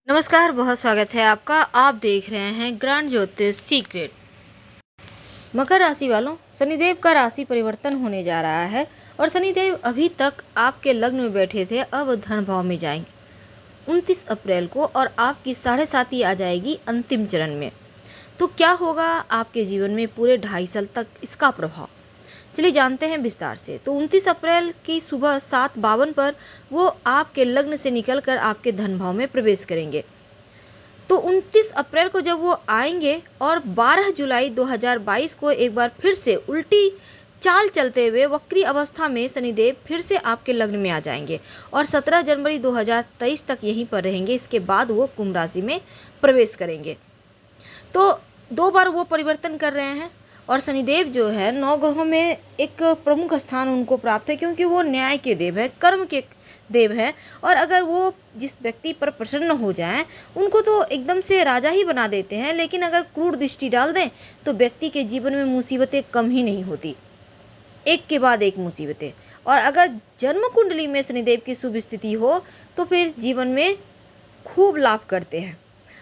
नमस्कार, बहुत स्वागत है आपका। आप देख रहे हैं ग्रैंड ज्योतिष सीक्रेट। मकर राशि वालों, शनिदेव का राशि परिवर्तन होने जा रहा है और शनिदेव अभी तक आपके लग्न में बैठे थे, अब धन भाव में जाएंगे 29 अप्रैल को और आपकी 7.5 आ जाएगी अंतिम चरण में। तो क्या होगा आपके जीवन में पूरे 2.5 साल तक इसका प्रभाव, चलिए जानते हैं विस्तार से। तो 29 अप्रैल की सुबह 7:52 पर वो आपके लग्न से निकलकर आपके धन भाव में प्रवेश करेंगे। तो 29 अप्रैल को जब वो आएंगे और 12 जुलाई 2022 को एक बार फिर से उल्टी चाल चलते हुए वक्री अवस्था में शनिदेव फिर से आपके लग्न में आ जाएंगे और 17 जनवरी 2023 तक यहीं पर रहेंगे। इसके बाद वो कुंभ राशि में प्रवेश करेंगे। तो 2 बार वो परिवर्तन कर रहे हैं और शनिदेव जो है 9 ग्रहों में एक प्रमुख स्थान उनको प्राप्त है, क्योंकि वो न्याय के देव है, कर्म के देव है। और अगर वो जिस व्यक्ति पर प्रसन्न हो जाएं उनको तो एकदम से राजा ही बना देते हैं, लेकिन अगर क्रूर दृष्टि डाल दें तो व्यक्ति के जीवन में मुसीबतें कम ही नहीं होती, एक के बाद एक मुसीबतें। और अगर जन्म कुंडली में शनिदेव की शुभ स्थिति हो तो फिर जीवन में खूब लाभ करते हैं।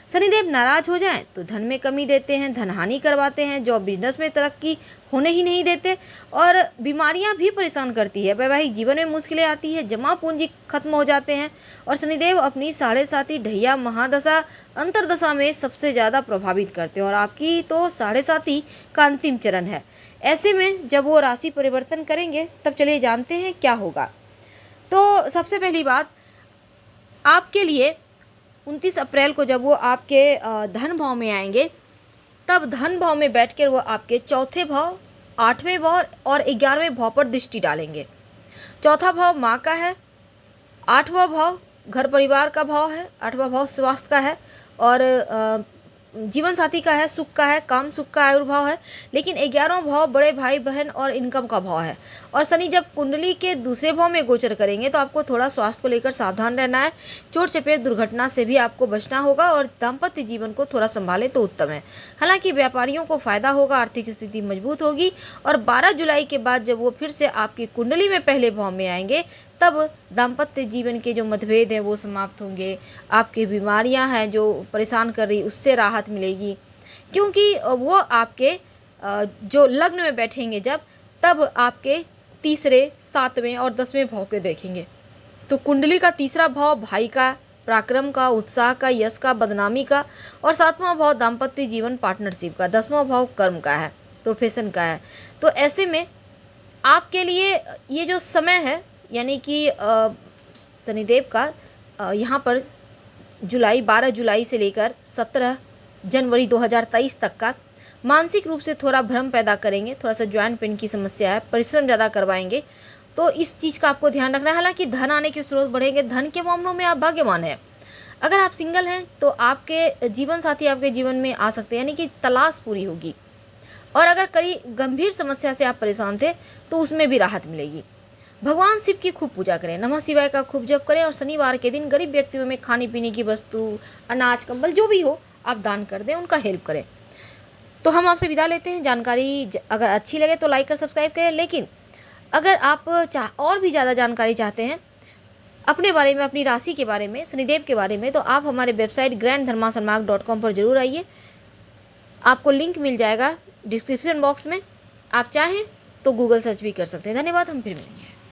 शनिदेव नाराज हो जाएं तो धन में कमी देते हैं, धन हानि करवाते हैं, जॉब बिजनेस में तरक्की होने ही नहीं देते और बीमारियां भी परेशान करती है, वैवाहिक जीवन में मुश्किलें आती है, जमा पूंजी खत्म हो जाते हैं। और शनिदेव अपनी 7.5 ढैया महादशा अंतरदशा में सबसे ज़्यादा प्रभावित करते हैं और आपकी तो 7.5 का अंतिम चरण है। ऐसे में जब वो राशि परिवर्तन करेंगे तब चलिए जानते हैं क्या होगा। तो सबसे पहली बात, आपके लिए 29 अप्रैल को जब वो आपके धन भाव में आएंगे तब धन भाव में बैठकर वो आपके चौथे भाव, 8वें भाव और 11वें भाव पर दृष्टि डालेंगे। चौथा भाव माँ का है, 8वां भाव घर परिवार का भाव है, 8वां भाव स्वास्थ्य का है और जीवन साथी का है, सुख का है, काम सुख का आयुर्भाव है। लेकिन 11वां भाव बड़े भाई बहन और इनकम का भाव है। और शनि जब कुंडली के दूसरे भाव में गोचर करेंगे तो आपको थोड़ा स्वास्थ्य को लेकर सावधान रहना है, चोट चपेट दुर्घटना से भी आपको बचना होगा और दाम्पत्य जीवन को थोड़ा संभालें तो उत्तम है। हालांकि व्यापारियों को फायदा होगा, आर्थिक स्थिति मजबूत होगी और 12 जुलाई के बाद जब वो फिर से आपकी कुंडली में पहले भाव में आएंगे तब दाम्पत्य जीवन के जो मतभेद हैं वो समाप्त होंगे, आपकी बीमारियां हैं जो परेशान कर रही उससे राहत मिलेगी, क्योंकि वो आपके जो लग्न में बैठेंगे जब तब आपके तीसरे, 7वें और 10वें भाव के देखेंगे। तो कुंडली का तीसरा भाव भाई का, पराक्रम का, उत्साह का, यश का, बदनामी का और 7वां भाव दाम्पत्य जीवन पार्टनरशिप का, 10वां भाव कर्म का है, प्रोफेशन का है। तो ऐसे में आपके लिए ये जो समय है यानी कि शनिदेव का यहाँ पर 12 जुलाई से लेकर 17 जनवरी 2023 तक का मानसिक रूप से थोड़ा भ्रम पैदा करेंगे, थोड़ा सा जॉइंट पेन की समस्या है, परिश्रम ज़्यादा करवाएंगे, तो इस चीज़ का आपको ध्यान रखना है। हालांकि धन आने के स्रोत बढ़ेंगे, धन के मामलों में आप भाग्यवान हैं। अगर आप सिंगल हैं तो आपके जीवन साथी आपके जीवन में आ सकते हैं, यानी कि तलाश पूरी होगी। और अगर कई गंभीर समस्या से आप परेशान थे तो उसमें भी राहत मिलेगी। भगवान शिव की खूब पूजा करें, नमः शिवाय का खूब जप करें और शनिवार के दिन गरीब व्यक्तियों में खाने पीने की वस्तु, अनाज, कंबल जो भी हो आप दान कर दें, उनका हेल्प करें। तो हम आपसे विदा लेते हैं। जानकारी अगर अच्छी लगे तो लाइक और सब्सक्राइब करें, लेकिन अगर आप और भी ज़्यादा जानकारी चाहते हैं अपने बारे में, अपनी राशि के बारे में, शनिदेव के बारे में, तो आप हमारे वेबसाइट grandharmasarmak.com पर जरूर आइए। आपको लिंक मिल जाएगा डिस्क्रिप्शन बॉक्स में, आप चाहें तो गूगल सर्च भी कर सकते हैं। धन्यवाद, हम फिर मिलेंगे।